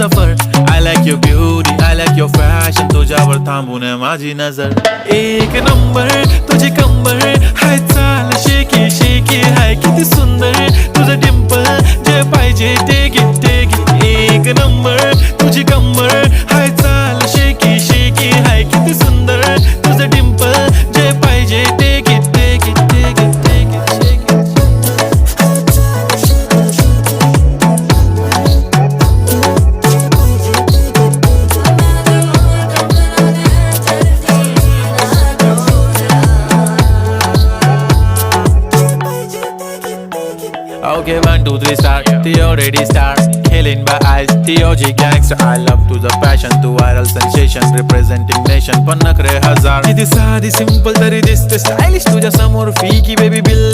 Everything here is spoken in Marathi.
सफर. I like your beauty, I like your fashion. तुझ्यावर थांबून माझी नजर. एक नंबर तुझी कंबर हाय, चाल शेकी शेकी हाय, किती सुंदर तुझं डिंपल, जे पाहिजे टेक इट टेक इट. एक नंबर तुझी कंबर हाय, चाल शेकी शेकी हाय, किती सुंदर तुझं डिंपल, जे पाहिजे take it take it take it take it take it. Okay, 1, 2, 3 start. The already start. Killing by eyes. The OG gangster. I love to the passion, to viral sensation, representing nation. पण नखरे हजार. किती साधी simple तरी दिसते stylish तुझ्या समोर. फीकी baby बिल्ली.